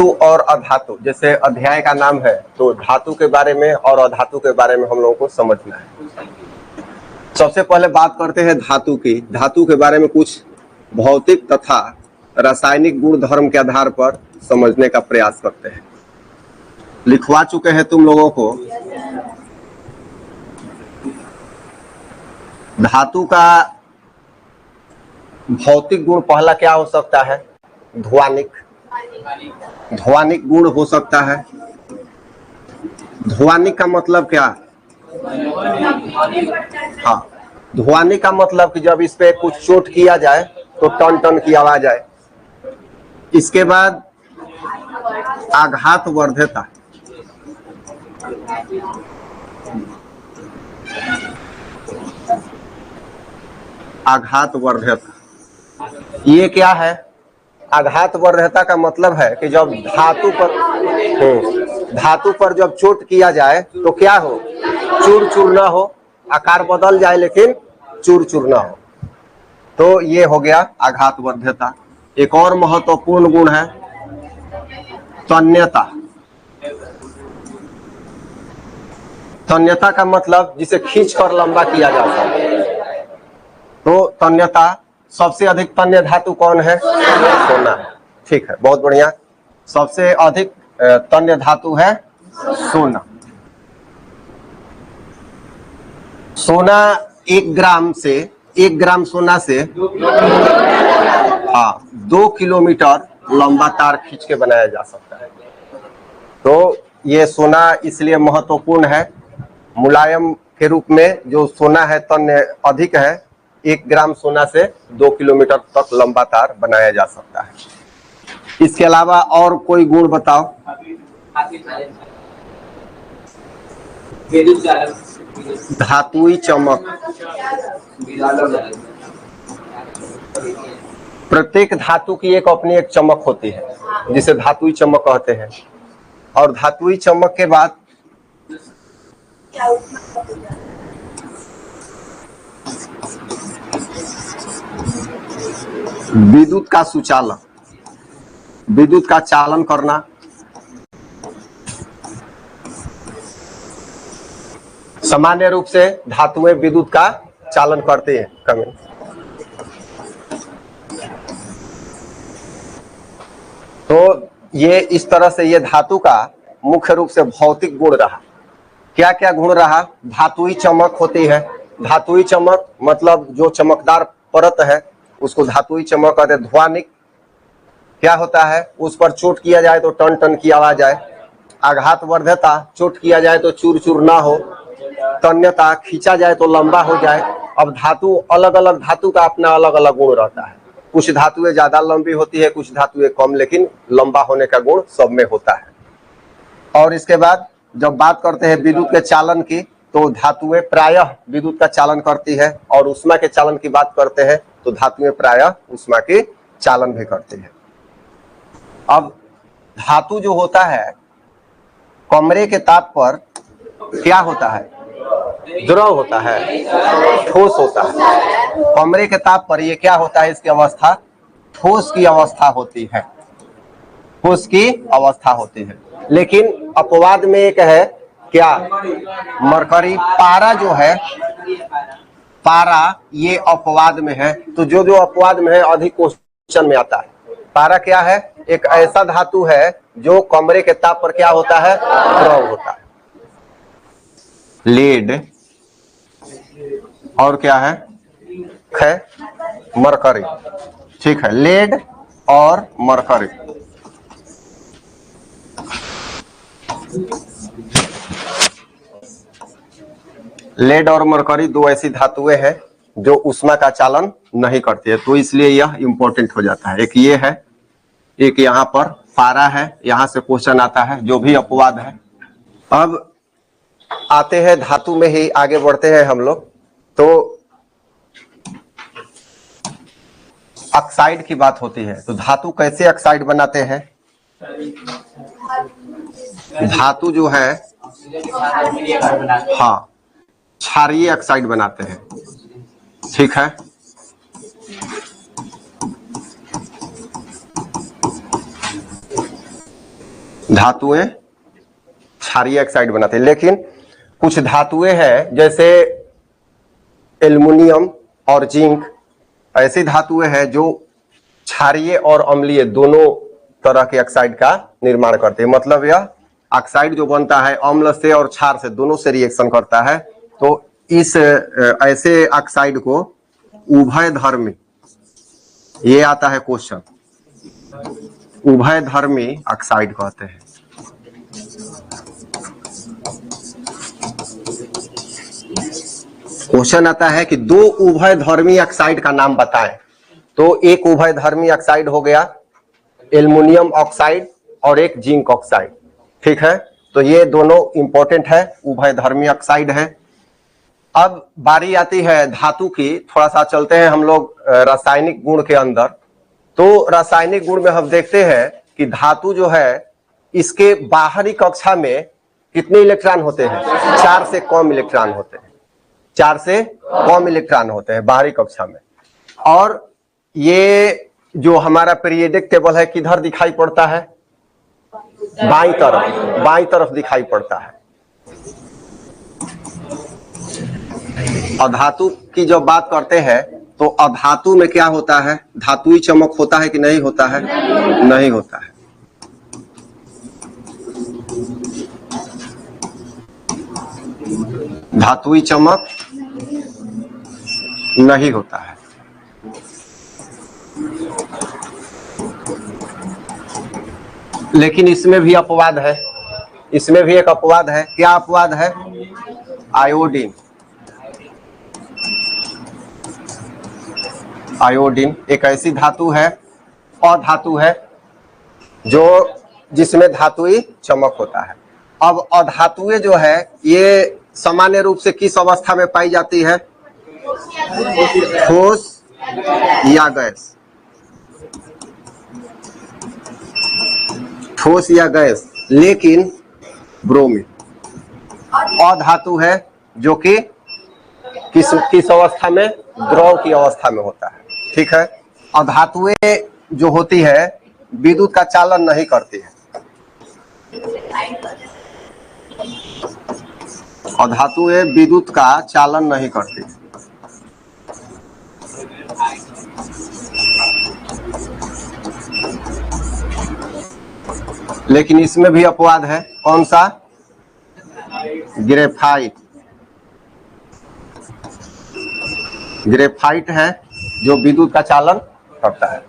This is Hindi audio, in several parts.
धातु और अधातु, जैसे अध्याय का नाम है तो धातु के बारे में और अधातु के बारे में हम लोगों को समझना है। सबसे पहले बात करते हैं धातु की। धातु के बारे में कुछ भौतिक तथा रासायनिक गुण धर्म के आधार पर समझने का प्रयास करते हैं। लिखवा चुके हैं तुम लोगों को। धातु का भौतिक गुण पहला क्या हो सकता है? ध्वनिक। ध्वनिक गुण हो सकता है। ध्वनिक का मतलब क्या? हाँ, ध्वनिक का मतलब कि जब इस पे कुछ चोट किया जाए तो टन टन की आवाज आए। इसके बाद आघात वर्धता। आघात वर्धता ये क्या है? आघात वर्धता का मतलब है कि जब धातु पर जब चोट किया जाए तो क्या हो? चूर चूर ना हो, आकार बदल जाए लेकिन चूर चूर ना हो। तो ये हो गया आघात वर्धता। एक और महत्वपूर्ण गुण है तन्यता। तन्यता का मतलब जिसे खींचकर लंबा किया जा सके। तो तन्यता, सबसे अधिक तन्य धातु कौन है? सोना। ठीक है, बहुत बढ़िया। सबसे अधिक तन्य धातु है सोना। सोना 1 ग्राम सोना से 2 किलोमीटर लंबा तार खींच के बनाया जा सकता है। तो ये सोना इसलिए महत्वपूर्ण है। मुलायम के रूप में जो सोना है तन्य अधिक है। 1 ग्राम सोना से 2 किलोमीटर तक लंबा तार बनाया जा सकता है। इसके अलावा और कोई गुण बताओ। धातुई चमक। प्रत्येक धातु की एक अपनी एक चमक होती है जिसे धातुई चमक कहते हैं। और धातुई चमक के बाद विद्युत का सुचालन, विद्युत का चालन करना। सामान्य रूप से धातुएं विद्युत का चालन करती हैं। कमी तो ये इस तरह से ये धातु का मुख्य रूप से भौतिक गुण रहा। क्या क्या गुण रहा? धातुई चमक होती है। धातुई चमक मतलब जो चमकदार परत है उसको धातुई चमक कहते हैं। ध्वनिक क्या होता है? उस पर चोट किया जाए तो टन टन की आवाज आए। आघात वर्धता, चोट किया जाए तो चूर चूर ना हो। तन्यता, खींचा जाए तो लंबा हो जाए। अब धातु, अलग अलग धातु का अपना अलग अलग गुण रहता है। कुछ धातुएं ज्यादा लंबी होती है, कुछ धातुएं कम, लेकिन लंबा होने का गुण सब में होता है। और इसके बाद जब बात करते हैं विद्युत के चालन की, तो धातुएं प्रायः विद्युत का चालन करती है। और ऊष्मा के चालन की बात करते हैं तो धातुएं प्रायः ऊष्मा के चालन भी करती है। अब धातु जो होता है कमरे के ताप पर क्या होता है? द्रव होता है, ठोस होता है। कमरे के ताप पर ये क्या होता है? इसकी अवस्था ठोस की अवस्था होती है। ठोस की अवस्था होती है। लेकिन अपवाद में एक है क्या? मरकरी, पारा जो है, पारा ये अपवाद में है। तो जो जो अपवाद में है अधिक क्वेश्चन में आता है। पारा क्या है? एक ऐसा धातु है जो कमरे के ताप पर क्या होता है? द्रव होता है। लीड और क्या है? मरकरी। ठीक है, लेड और मरकरी। लेड और मरकरी दो ऐसी धातुएं हैं जो ऊष्मा का चालन नहीं करती है, तो इसलिए यह इंपॉर्टेंट हो जाता है। एक ये है, एक यहाँ पर पारा है, यहां से क्वेश्चन आता है, जो भी अपवाद है। अब आते हैं धातु में ही आगे बढ़ते हैं हम लोग। तो ऑक्साइड की बात होती है, तो धातु कैसे ऑक्साइड बनाते हैं? धातु जो है हाँ क्षारीय ऑक्साइड बनाते हैं। ठीक है, धातुएं क्षारीय ऑक्साइड बनाते हैं। लेकिन कुछ धातुएं हैं जैसे एल्युमिनियम और जिंक, ऐसी धातुएं हैं जो क्षारीय और अम्लीय दोनों तरह के ऑक्साइड का निर्माण करते हैं। मतलब यह ऑक्साइड जो बनता है अम्ल से और क्षार से दोनों से रिएक्शन करता है। तो इस ऐसे ऑक्साइड को उभयधर्मी, ये आता है क्वेश्चन, उभयधर्मी ऑक्साइड कहते हैं। क्वेश्चन आता है कि दो उभयधर्मी ऑक्साइड का नाम बताएं। तो एक उभयधर्मी ऑक्साइड हो गया एल्युमिनियम ऑक्साइड और एक जिंक ऑक्साइड, ठीक है। तो ये दोनों इंपॉर्टेंट है, उभयधर्मी ऑक्साइड है। अब बारी आती है धातु की। थोड़ा सा चलते हैं हम लोग रासायनिक गुण के अंदर। तो रासायनिक गुण में हम देखते हैं कि धातु जो है इसके बाहरी कक्षा में कितने इलेक्ट्रॉन होते हैं? 4 से कम इलेक्ट्रॉन होते हैं, 4 से कम इलेक्ट्रॉन होते हैं बाहरी कक्षा में। और ये जो हमारा पीरियोडिक टेबल है किधर दिखाई पड़ता है? बाईं तरफ दिखाई पड़ता है। अधातु की जब बात करते हैं तो अधातु में क्या होता है? धातुई चमक होता है कि नहीं होता है? नहीं होता है। धातुई चमक नहीं होता है। लेकिन इसमें भी अपवाद है, इसमें भी एक अपवाद है। क्या अपवाद है? आयोडीन। आयोडीन एक ऐसी धातु है, अधातु है, जो जिसमें धातुई चमक होता है। अब अधातुएं जो है ये सामान्य रूप से किस अवस्था में पाई जाती है? ठोस या गैस? ठोस या गैस। लेकिन ब्रोमीन अधातु है जो कि किस अवस्था में? द्रव की अवस्था में होता है, ठीक है। अधातुएं जो होती है विद्युत का चालन नहीं करती है। अधातुएं विद्युत का चालन नहीं करती। लेकिन इसमें भी अपवाद है। कौन सा? ग्रेफाइट। ग्रेफाइट है जो विद्युत का चालन करता है।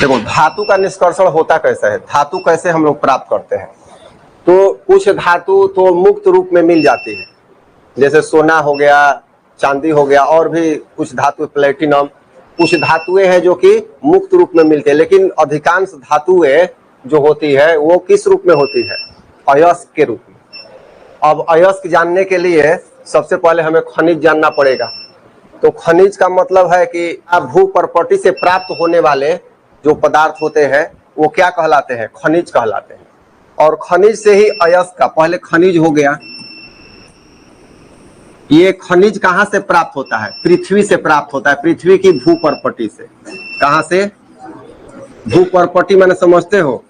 देखो धातु का निष्कर्षण होता कैसे है, धातु कैसे हम लोग प्राप्त करते हैं। तो कुछ धातु तो मुक्त रूप में मिल जाती है, जैसे सोना हो गया, चांदी हो गया, और भी कुछ धातु, प्लेटिनम। कुछ धातुएं हैं जो कि मुक्त रूप में मिलते हैं। लेकिन अधिकांश धातुएं जो होती है वो किस रूप में होती है? अयस्क के रूप में। अब अयस्क जानने के लिए सबसे पहले हमें खनिज जानना पड़ेगा। तो खनिज का मतलब है कि भू प्रॉपर्टी से प्राप्त होने वाले जो पदार्थ होते हैं वो क्या कहलाते हैं? खनिज कहलाते हैं। और खनिज से ही अयस्क का, पहले खनिज हो गया। ये खनिज कहां से प्राप्त होता है? पृथ्वी से प्राप्त होता है, पृथ्वी की भू प्रॉपर्टी से। कहां से? भू प्रॉपर्टी माने समझते हो?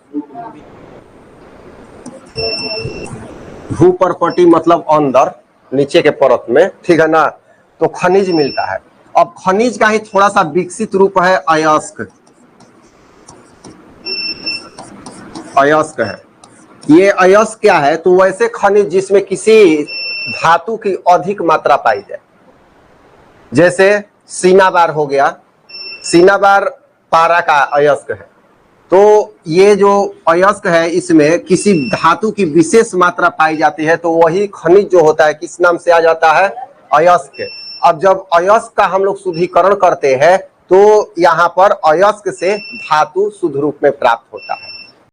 भू प्रॉपर्टी मतलब अंदर नीचे के परत में, ठीक है ना। तो खनिज मिलता है। अब खनिज का ही थोड़ा सा विकसित रूप है अयस्क। अयस्क है ये। अयस्क क्या है? तो वैसे खनिज जिसमें किसी धातु की अधिक मात्रा पाई जाए, जैसे सीनाबार हो गया। सीनाबार पारा का अयस्क है। तो ये जो अयस्क है इसमें किसी धातु की विशेष मात्रा पाई जाती है, तो वही खनिज जो होता है किस नाम से आ जाता है? अयस्क। अब जब अयस्क का हम लोग शुद्धिकरण करते हैं तो यहाँ पर अयस्क से धातु शुद्ध रूप में प्राप्त होता है।